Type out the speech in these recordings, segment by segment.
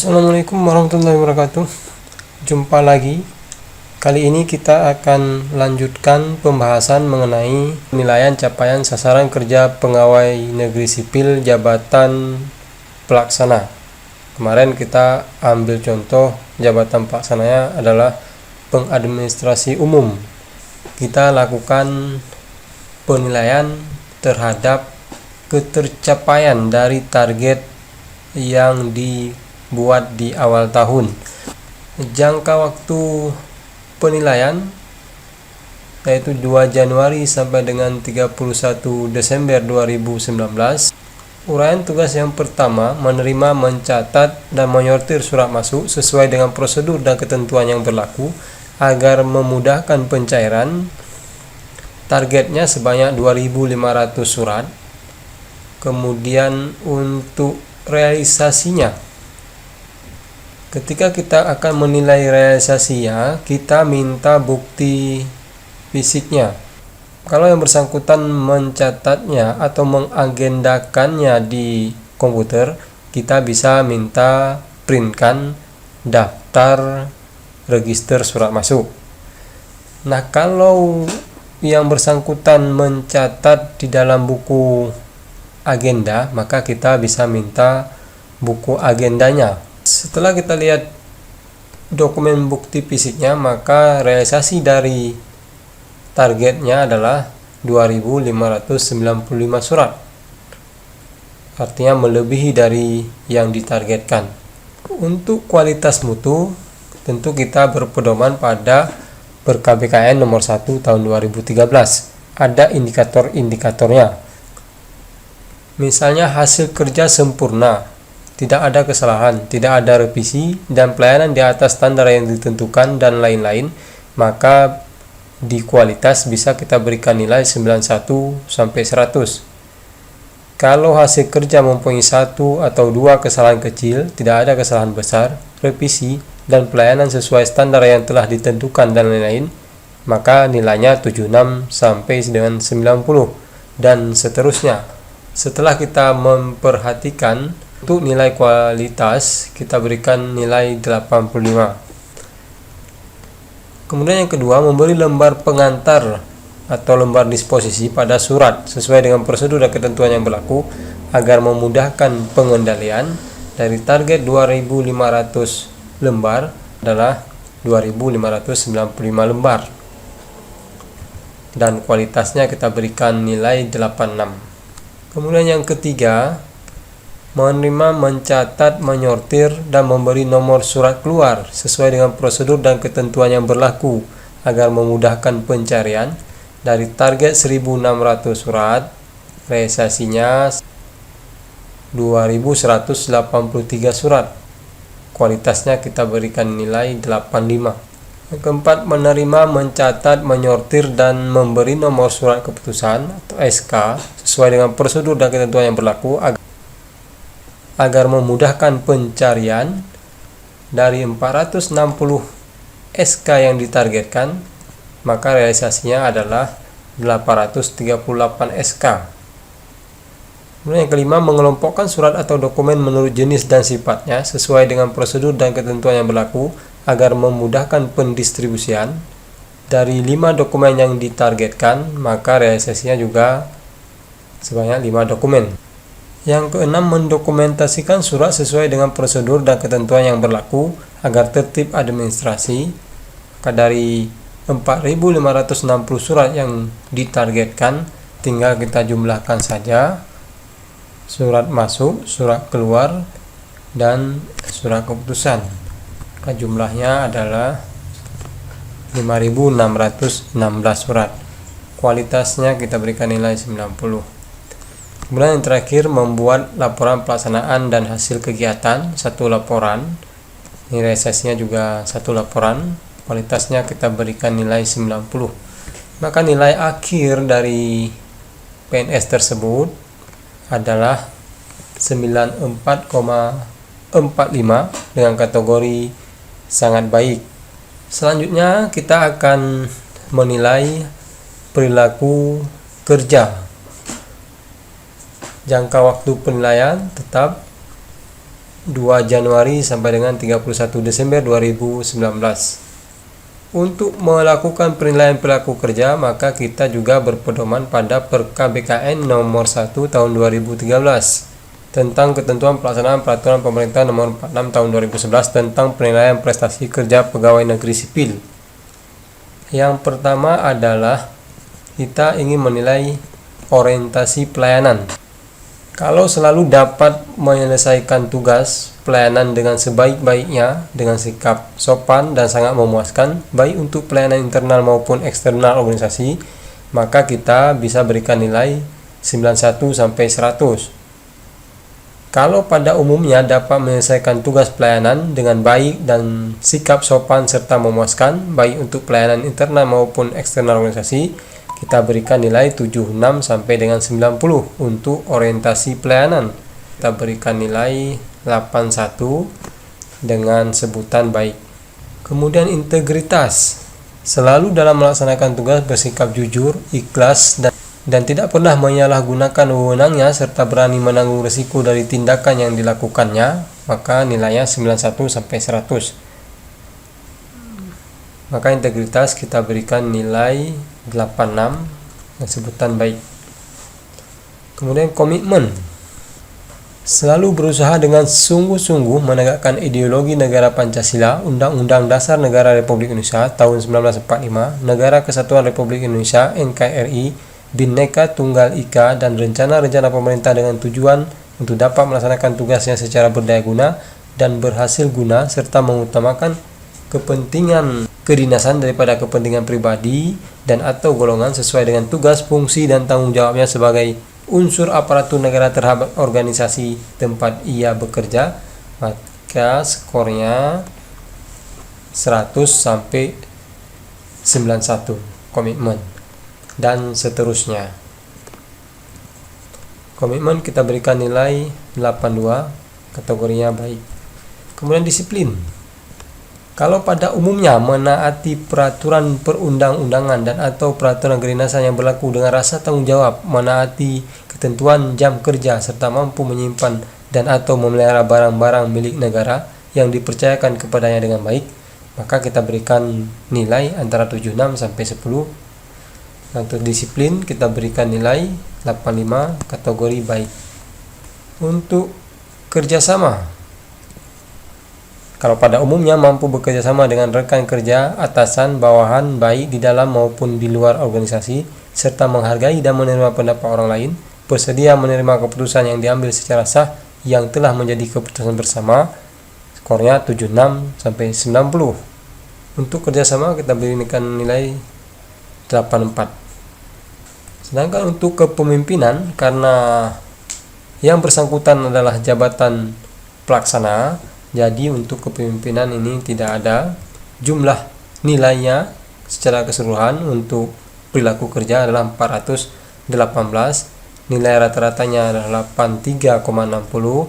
Assalamualaikum warahmatullahi wabarakatuh. Jumpa lagi. Kali ini kita akan lanjutkan pembahasan mengenai penilaian capaian sasaran kerja pegawai negeri sipil jabatan pelaksana. Kemarin kita ambil contoh jabatan pelaksananya adalah pengadministrasi umum. Kita lakukan penilaian terhadap ketercapaian dari target yang dibuat di awal tahun. Jangka waktu penilaian yaitu 2 Januari sampai dengan 31 Desember 2019. Uraian tugas yang pertama, menerima, mencatat, dan menyortir surat masuk sesuai dengan prosedur dan ketentuan yang berlaku agar memudahkan pencairan. Targetnya sebanyak 2.500 surat. Kemudian untuk realisasinya, ketika kita akan menilai realisasinya, kita minta bukti fisiknya. Kalau yang bersangkutan mencatatnya atau mengagendakannya di komputer, kita bisa minta printkan daftar register surat masuk. Nah, kalau yang bersangkutan mencatat di dalam buku agenda, maka kita bisa minta buku agendanya. Setelah kita lihat dokumen bukti fisiknya, maka realisasi dari targetnya adalah 2.595 surat. Artinya melebihi dari yang ditargetkan. Untuk kualitas mutu, tentu kita berpedoman pada Per-KBKN nomor 1 tahun 2013. Ada indikator-indikatornya. Misalnya hasil kerja sempurna, tidak ada kesalahan, tidak ada revisi, dan pelayanan di atas standar yang ditentukan, dan lain-lain, maka di kualitas bisa kita berikan nilai 91 sampai 100. Kalau hasil kerja mempunyai 1 atau 2 kesalahan kecil, tidak ada kesalahan besar, revisi, dan pelayanan sesuai standar yang telah ditentukan, dan lain-lain, maka nilainya 76 sampai dengan 90, dan seterusnya. Setelah kita memperhatikan untuk nilai kualitas, kita berikan nilai 85. Kemudian yang kedua, memberi lembar pengantar atau lembar disposisi pada surat sesuai dengan prosedur dan ketentuan yang berlaku agar memudahkan pengendalian. Dari target 2.500 lembar adalah 2.595 lembar. Dan kualitasnya kita berikan nilai 86. Kemudian yang ketiga, menerima, mencatat, menyortir, dan memberi nomor surat keluar sesuai dengan prosedur dan ketentuan yang berlaku agar memudahkan pencarian. Dari target 1.600 surat, realisasinya 2.183 surat. Kualitasnya kita berikan nilai 85. Yang keempat, menerima, mencatat, menyortir, dan memberi nomor surat keputusan atau SK sesuai dengan prosedur dan ketentuan yang berlaku agar memudahkan pencarian. Dari 460 SK yang ditargetkan, maka realisasinya adalah 838 SK. Kemudian yang kelima, mengelompokkan surat atau dokumen menurut jenis dan sifatnya sesuai dengan prosedur dan ketentuan yang berlaku agar memudahkan pendistribusian. Dari 5 dokumen yang ditargetkan, maka realisasinya juga sebanyak 5 dokumen. Yang keenam, mendokumentasikan surat sesuai dengan prosedur dan ketentuan yang berlaku agar tertib administrasi. Maka dari 4.560 surat yang ditargetkan, tinggal kita jumlahkan saja surat masuk, surat keluar, dan surat keputusan. Maka jumlahnya adalah 5.616 surat. Kualitasnya kita berikan nilai 90. Kemudian yang terakhir, membuat laporan pelaksanaan dan hasil kegiatan, 1 laporan. Ini realisasinya juga 1 laporan. Kualitasnya kita berikan nilai 90. Maka nilai akhir dari PNS tersebut adalah 94,45 dengan kategori sangat baik. Selanjutnya kita akan menilai perilaku kerja. Jangka waktu penilaian tetap 2 Januari sampai dengan 31 Desember 2019. Untuk melakukan penilaian perilaku kerja, maka kita juga berpedoman pada Perka BKN nomor 1 tahun 2013 tentang ketentuan pelaksanaan peraturan pemerintah nomor 46 tahun 2011 tentang penilaian prestasi kerja pegawai negeri sipil. Yang pertama adalah kita ingin menilai orientasi pelayanan. Kalau selalu dapat menyelesaikan tugas pelayanan dengan sebaik-baiknya, dengan sikap sopan dan sangat memuaskan, baik untuk pelayanan internal maupun eksternal organisasi, maka kita bisa berikan nilai 91 sampai 100. Kalau pada umumnya dapat menyelesaikan tugas pelayanan dengan baik dan sikap sopan serta memuaskan, baik untuk pelayanan internal maupun eksternal organisasi, kita berikan nilai 76 sampai dengan 90 untuk orientasi pelayanan. Kita berikan nilai 81 dengan sebutan baik. Kemudian integritas. Selalu dalam melaksanakan tugas bersikap jujur, ikhlas, dan tidak pernah menyalahgunakan wewenangnya serta berani menanggung risiko dari tindakan yang dilakukannya, maka nilainya 91 sampai 100. Maka integritas kita berikan nilai 86 dengan sebutan baik. Kemudian komitmen. Selalu berusaha dengan sungguh-sungguh menegakkan ideologi negara Pancasila, Undang-Undang Dasar Negara Republik Indonesia tahun 1945, Negara Kesatuan Republik Indonesia NKRI, Bhinneka Tunggal Ika, dan rencana-rencana pemerintah dengan tujuan untuk dapat melaksanakan tugasnya secara berdaya guna dan berhasil guna, serta mengutamakan kepentingan kedinasan daripada kepentingan pribadi dan atau golongan sesuai dengan tugas, fungsi, dan tanggung jawabnya sebagai unsur aparatur negara terhadap organisasi tempat ia bekerja, maka skornya 100 sampai 91 komitmen, dan seterusnya. Komitmen kita berikan nilai 82, kategorinya baik. Kemudian disiplin. Kalau pada umumnya menaati peraturan perundang-undangan dan atau peraturan kedinasan yang berlaku dengan rasa tanggung jawab, menaati ketentuan jam kerja, serta mampu menyimpan dan atau memelihara barang-barang milik negara yang dipercayakan kepadanya dengan baik, maka kita berikan nilai antara 76 sampai 10. Untuk disiplin kita berikan nilai 85, kategori baik. Untuk kerjasama, kalau pada umumnya mampu bekerja sama dengan rekan kerja, atasan, bawahan, baik di dalam maupun di luar organisasi, serta menghargai dan menerima pendapat orang lain, bersedia menerima keputusan yang diambil secara sah yang telah menjadi keputusan bersama, skornya 76 sampai 90. Untuk kerjasama kita berikan nilai 84. Sedangkan untuk kepemimpinan, karena yang bersangkutan adalah jabatan pelaksana, jadi untuk kepemimpinan ini tidak ada jumlah nilainya secara keseluruhan. Untuk perilaku kerja adalah 418, nilai rata-ratanya adalah 83,60,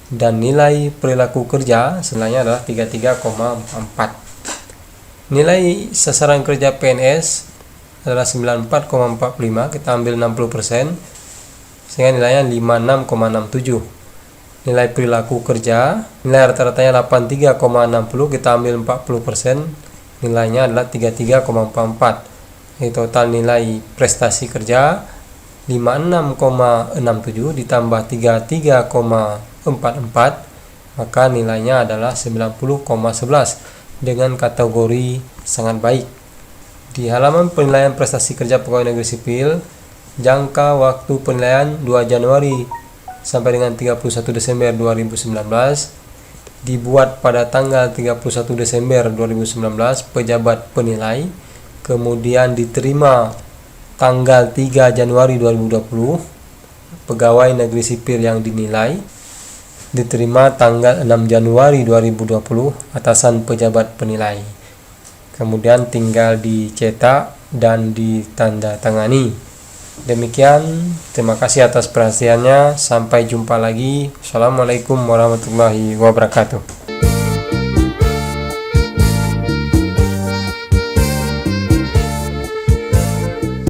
dan nilai perilaku kerja sebenarnya adalah 33,44. Nilai sasaran kerja PNS adalah 94,45, kita ambil 60%, sehingga nilainya 56,67. Nilai perilaku kerja, nilai rata-ratanya 83,60, kita ambil 40%, nilainya adalah 33,44. Jadi total nilai prestasi kerja 56,67 ditambah 33,44, maka nilainya adalah 90,11 dengan kategori sangat baik. Di halaman penilaian prestasi kerja pegawai negeri sipil, jangka waktu penilaian 2 Januari sampai dengan 31 Desember 2019, dibuat pada tanggal 31 Desember 2019 pejabat penilai, kemudian diterima tanggal 3 Januari 2020 pegawai negeri sipil yang dinilai, diterima tanggal 6 Januari 2020 atasan pejabat penilai, kemudian tinggal dicetak dan ditandatangani. Demikian, terima kasih atas perhatiannya. Sampai jumpa lagi. Assalamualaikum warahmatullahi wabarakatuh.